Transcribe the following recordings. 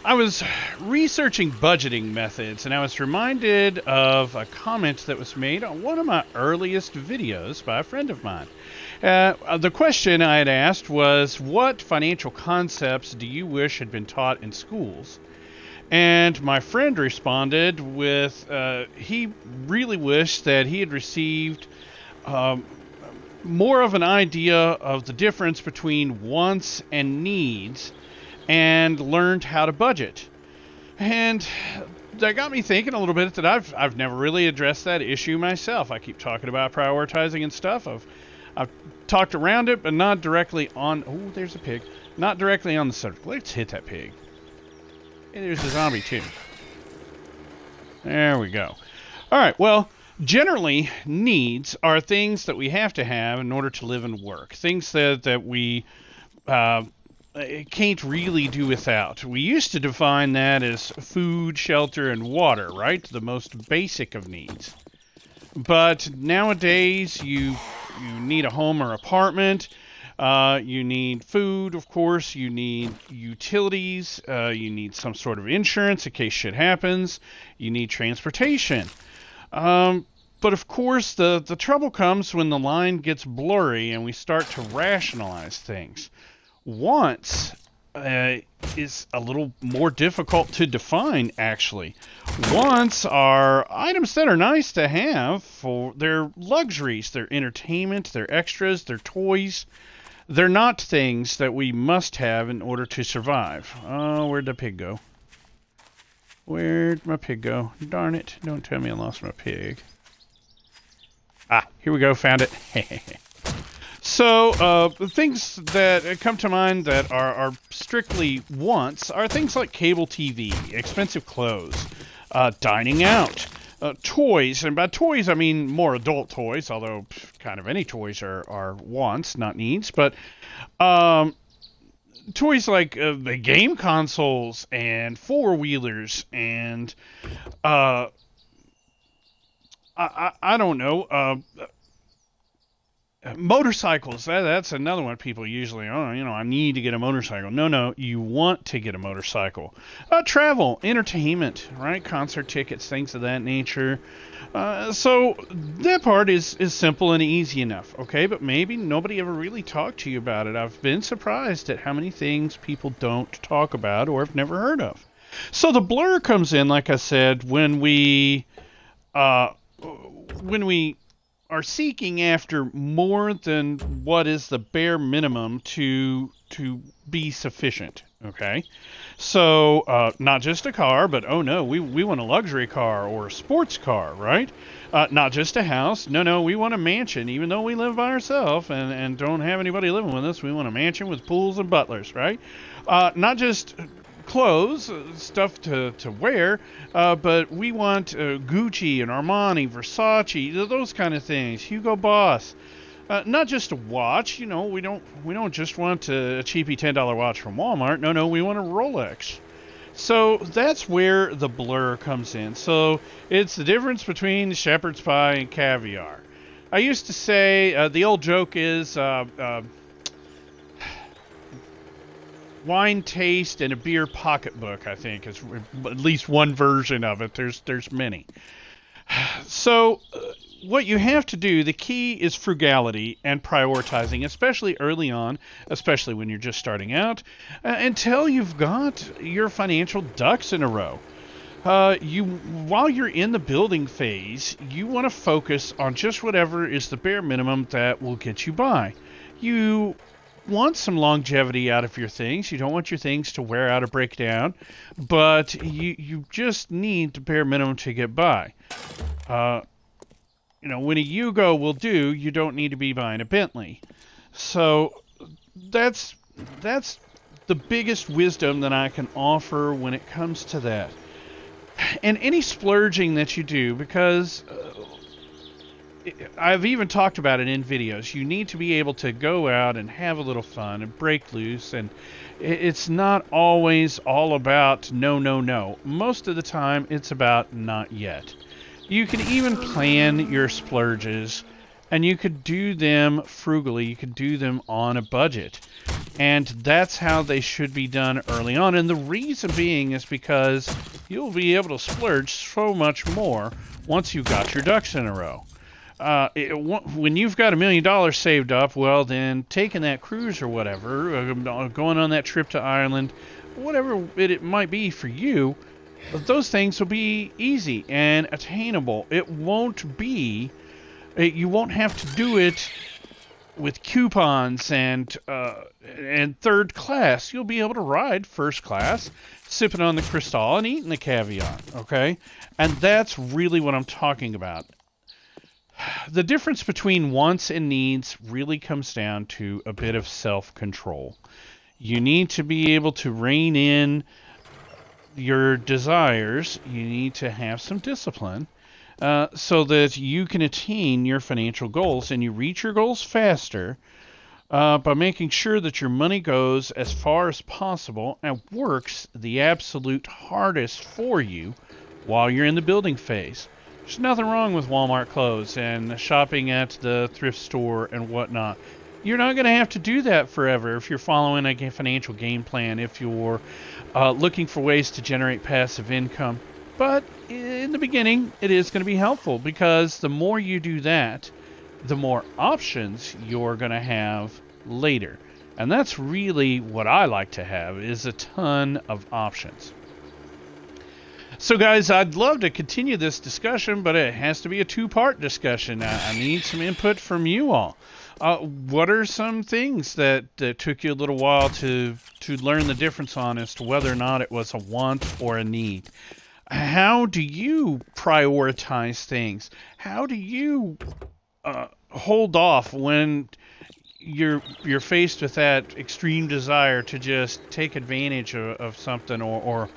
I was researching budgeting methods and I was reminded of a comment that was made on one of my earliest videos by a friend of mine. The question I had asked was, what financial concepts do you wish had been taught in schools? And my friend responded with, he really wished that he had received um, more of an idea of the difference between wants and needs and learned how to budget. And that got me thinking a little bit that I've never really addressed that issue myself. I keep talking about prioritizing and stuff. I've talked around it, but not directly on. Oh, there's a pig. Not directly on the subject. Let's hit that pig. Hey, there's a zombie too. There we go. All right. Well, generally, needs are things that we have to have in order to live and work. Things that we uh, can't really do without. We used to define that as food, shelter, and water, right? The most basic of needs. But nowadays, you need a home or apartment. You need food, of course. You need utilities. You need some sort of insurance in case shit happens. You need transportation. But of course, the trouble comes when the line gets blurry and we start to rationalize things. Wants is a little more difficult to define, actually. Wants are items that are nice to have for their luxuries, their entertainment, their extras, their toys. They're not things that we must have in order to survive. Oh, where'd the pig go? Where'd my pig go? Darn it. Don't tell me I lost my pig. Ah, here we go. Found it. So, things that come to mind that are strictly wants are things like cable TV, expensive clothes, dining out, toys. And by toys, I mean more adult toys, although kind of any toys are wants, not needs. But toys like the game consoles and four-wheelers and, I don't know, motorcycles. That's another one people usually, I need to get a motorcycle. No, you want to get a motorcycle. Travel, entertainment, right? Concert tickets, things of that nature. So that part is simple and easy enough, okay? But maybe nobody ever really talked to you about it. I've been surprised at how many things people don't talk about or have never heard of. So the blur comes in, like I said, when we uh, are seeking after more than what is the bare minimum to be sufficient. Okay, so not just a car, but oh no, we want a luxury car or a sports car, right? Not just a house. No, we want a mansion, even though we live by ourselves and don't have anybody living with us. We want a mansion with pools and butlers, right? Not just clothes, stuff to wear, but we want Gucci and Armani, Versace, those kind of things. Hugo Boss. Not just a watch, we don't just want a cheapy $10 watch from Walmart. No, we want a Rolex. So that's where the blur comes in. So it's the difference between shepherd's pie and caviar. I used to say the old joke is wine taste and a beer pocketbook, I think, is at least one version of it. There's many. So what you have to do, the key is frugality and prioritizing, especially early on, especially when you're just starting out, until you've got your financial ducks in a row. While you're in the building phase, you want to focus on just whatever is the bare minimum that will get you by. You want some longevity out of your things. You don't want your things to wear out or break down, but you just need the bare minimum to get by. When a Yugo will do, you don't need to be buying a Bentley. So that's the biggest wisdom that I can offer when it comes to that. And any splurging that you do, because I've even talked about it in videos, you need to be able to go out and have a little fun and break loose, and it's not always all about no. Most of the time, it's about not yet. You can even plan your splurges, and you could do them frugally. You could do them on a budget. And that's how they should be done early on. And the reason being is because you'll be able to splurge so much more once you've got your ducks in a row. When you've got $1 million saved up, well, then taking that cruise or whatever, going on that trip to Ireland, whatever it might be for you, those things will be easy and attainable. It won't be, you won't have to do it with coupons and third class. You'll be able to ride first class, sipping on the Cristal and eating the caviar, okay? And that's really what I'm talking about. The difference between wants and needs really comes down to a bit of self-control. You need to be able to rein in your desires. You need to have some discipline so that you can attain your financial goals, and you reach your goals faster by making sure that your money goes as far as possible and works the absolute hardest for you while you're in the building phase. There's nothing wrong with Walmart clothes and shopping at the thrift store and whatnot. You're not going to have to do that forever if you're following a financial game plan, if you're looking for ways to generate passive income. But in the beginning, it is going to be helpful, because the more you do that, the more options you're going to have later. And that's really what I like to have, is a ton of options. So guys, I'd love to continue this discussion, but it has to be a two-part discussion. I need some input from you all. What are some things that took you a little while to learn the difference on as to whether or not it was a want or a need? How do you prioritize things? How do you hold off when you're faced with that extreme desire to just take advantage of something, or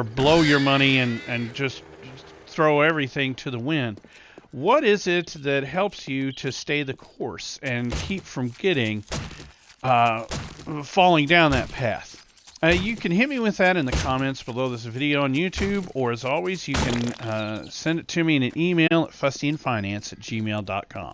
blow your money and just throw everything to the wind? What is it that helps you to stay the course and keep from getting falling down that path? You can hit me with that in the comments below this video on YouTube, or as always, you can send it to me in an email at fustyandfinance@gmail.com.